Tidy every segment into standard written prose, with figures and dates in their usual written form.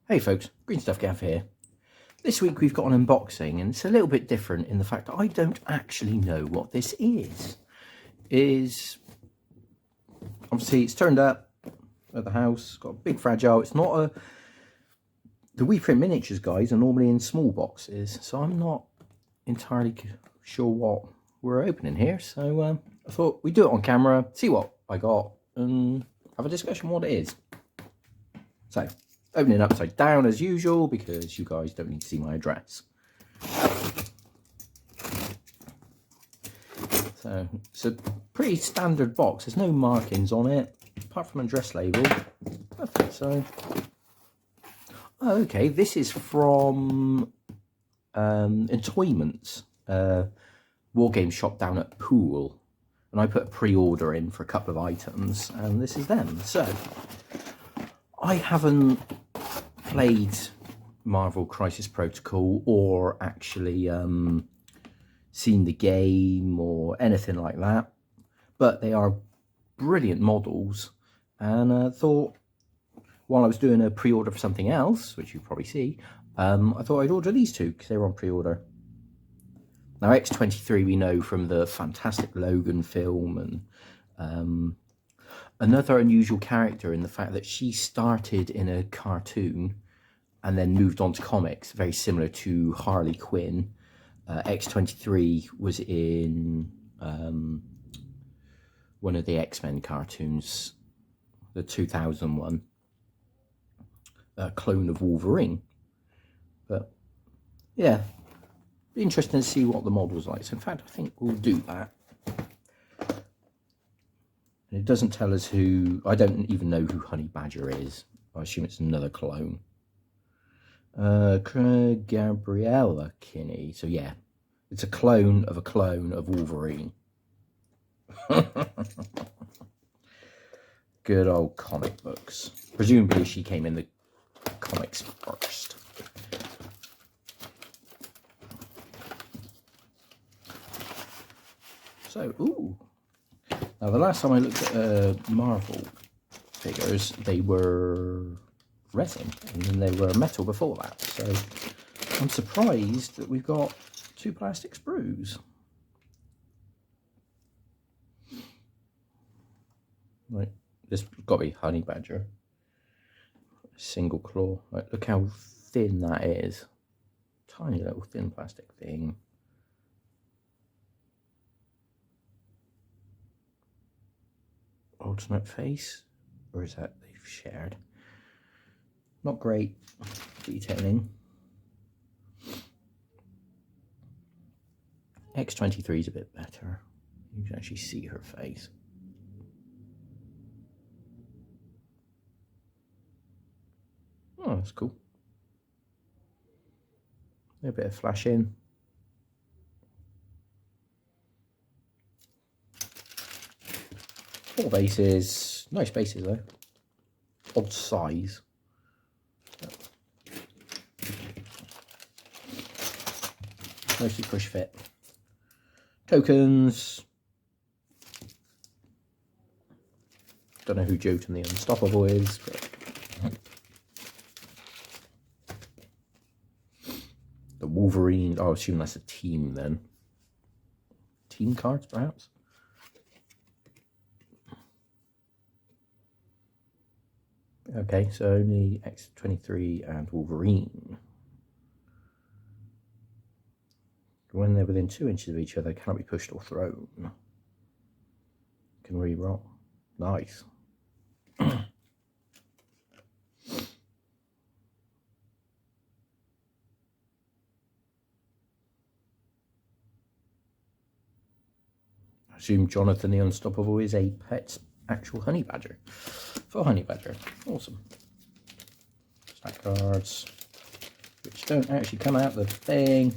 Hey folks, Green Stuff Gav here. This week we've got an unboxing and it's a little bit different in the fact that I don't actually know what this is. Obviously it's turned up at the house, got a big fragile. It's not a... The We Print Miniatures guys are normally in small boxes, so I'm not entirely sure what we're opening here. So I thought we'd do it on camera, see what I got and have a discussion what it is. So, opening upside down as usual because you guys don't need to see my address. So it's a pretty standard box. There's no markings on it apart from an address label. Nothing. So, oh, okay. This is from Entoyment, war game shop down at Poole, and I put a pre-order in for a couple of items, and this is them. So I haven't played Marvel Crisis Protocol or actually seen the game or anything like that, but they are brilliant models, and I thought while I was doing a pre-order for something else, which you probably see, I thought I'd order these two because they were on pre-order. Now X-23 we know from the fantastic Logan film, and another unusual character in the fact that she started in a cartoon and then moved on to comics, very similar to Harley Quinn. X-23 was in one of the X-Men cartoons, the 2001, a clone of Wolverine. But yeah, be interesting to see what the model's like. So in fact, I think we'll do that. And it doesn't tell us who... I don't even know who Honey Badger is. I assume it's another clone. Gabriella Kinney. So yeah, it's a clone of Wolverine. Good old comic books. Presumably she came in the comics first. So, ooh. Now, the last time I looked at Marvel figures, they were resin, and then they were metal before that. So, I'm surprised that we've got two plastic sprues. Right, this has got to be Honey Badger. Single claw. Right, look how thin that is. Tiny little thin plastic thing. Alternate face, or is that they've shared? Not great detailing. X-23 is a bit better. You can actually see her face. Oh, that's cool. A bit of flash in. Four bases, nice bases though. Odd size. Mostly push fit. Tokens. Don't know who Jotun the Unstoppable is, but the Wolverine. Oh, I assume that's a team then. Team cards, perhaps. Okay, so only X-23 and Wolverine. When they're within 2 inches of each other, they cannot be pushed or thrown. Can re-roll. Nice. I assume Jonathan the Unstoppable is a pet's actual Honey Badger. For Honey Badger. Awesome. Stack cards, which don't actually come out the thing.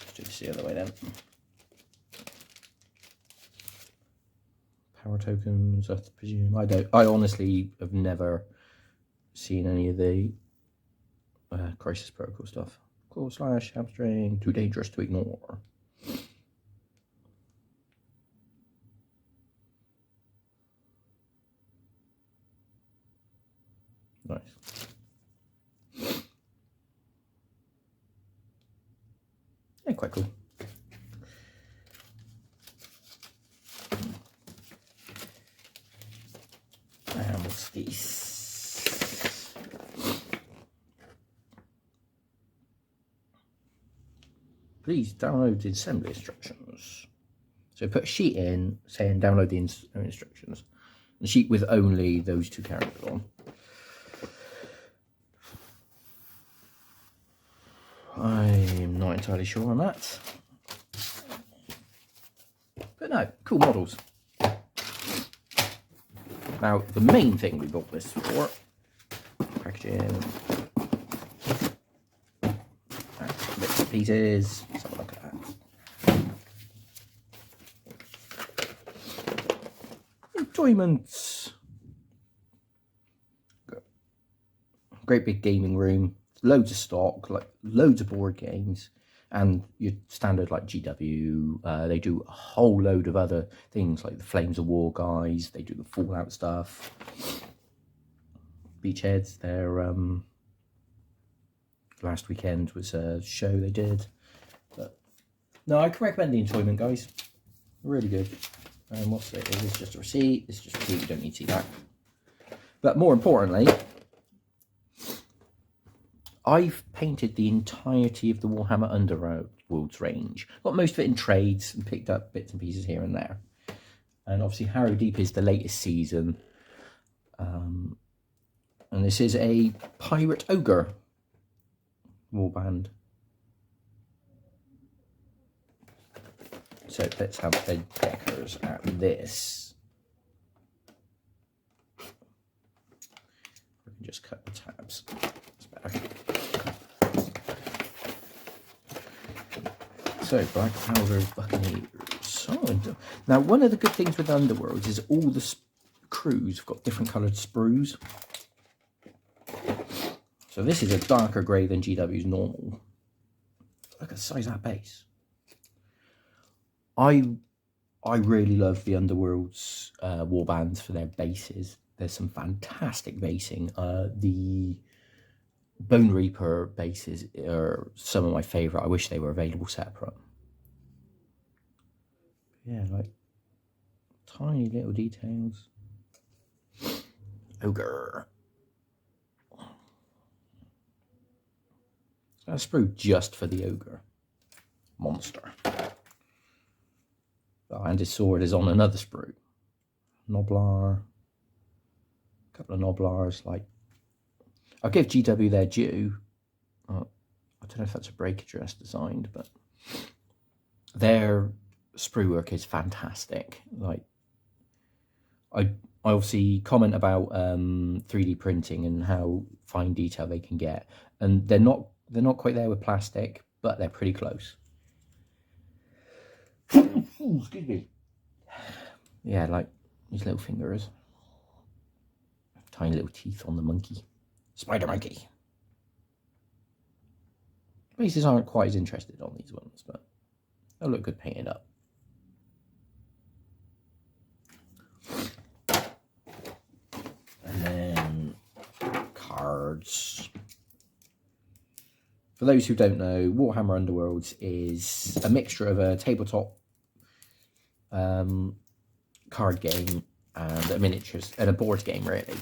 Let's do this the other way then. Power tokens, I presume. I honestly have never seen any of the Crisis Protocol stuff. Claw slash, hamstring, too dangerous to ignore. Nice. Yeah, quite cool. And what's this? Please download the assembly instructions. So put a sheet in saying download the instructions. A sheet with only those two characters on. I'm not entirely sure on that. But no, cool models. Now, the main thing we bought this for, packaging, bits and pieces, let's have a look at that. Entoyment. Great big gaming room, loads of stock, like loads of board games, and your standard like GW. They do a whole load of other things like the Flames of War guys. They do the Fallout stuff. Beachheads. Their last weekend was a show they did. But no, I can recommend the Entoyment guys. Really good. And what's it? Is this just a receipt? This is just a receipt. You don't need to see that. But more importantly, I've painted the entirety of the Warhammer Underworlds range. Got most of it in trades and picked up bits and pieces here and there. And obviously Harrow Deep is the latest season. And this is a Pirate Ogre warband. So let's have the deckers at this. We can just cut the tabs. That's better. So, Blackpowders, Buccaneers. Oh, now, one of the good things with Underworlds is all the crews have got different coloured sprues. So this is a darker grey than GW's normal. Look at the size of that base. I really love the Underworlds warbands for their bases. There's some fantastic basing. The Bone Reaper bases are some of my favourite. I wish they were available separate. Yeah, like tiny little details. Ogre. A sprue just for the ogre. Monster. Oh, and his sword is on another sprue. Noblar. A couple of Noblars. Like, I'll give GW their due. I don't know if that's a breakage dress designed, but their sprue work is fantastic. Like, I obviously comment about 3D printing and how fine detail they can get, and they're not quite there with plastic, but they're pretty close. Ooh, excuse me. Yeah, like these little fingers, tiny little teeth on the monkey, spider monkey. Bases aren't quite as interested on these ones, but they'll look good painted up. And then cards. For those who don't know, Warhammer Underworlds is a mixture of a tabletop card game and a miniatures and a board game, really.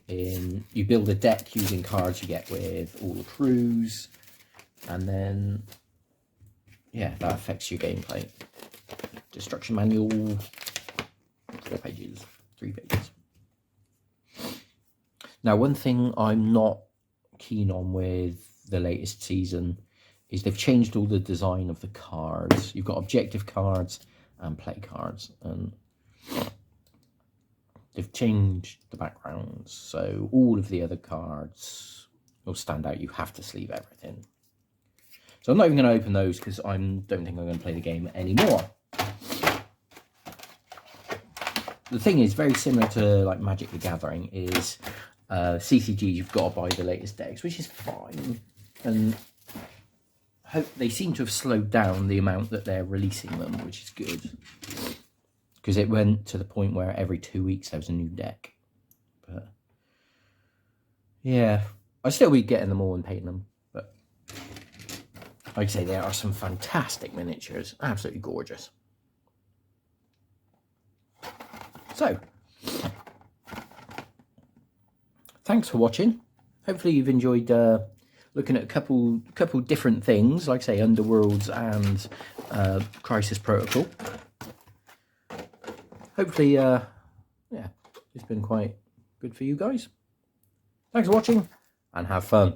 You build a deck using cards you get with all the crews, and then yeah, that affects your gameplay. Destruction manual, 4 pages, 3 pages. Now, one thing I'm not keen on with the latest season is they've changed all the design of the cards. You've got objective cards and play cards, and they've changed the backgrounds, so all of the other cards will stand out. You have to sleeve everything. So I'm not even going to open those because I don't think I'm going to play the game anymore. The thing is, very similar to like Magic the Gathering, is CCG, you've got to buy the latest decks, which is fine. And they seem to have slowed down the amount that they're releasing them, which is good. Because it went to the point where every 2 weeks there was a new deck. But yeah, I'll still be getting them all and painting them. But like I say, there are some fantastic miniatures. Absolutely gorgeous. So, thanks for watching. Hopefully you've enjoyed looking at a couple different things, like I say, Underworlds and Crisis Protocol. Hopefully, yeah, it's been quite good for you guys. Thanks for watching and have fun.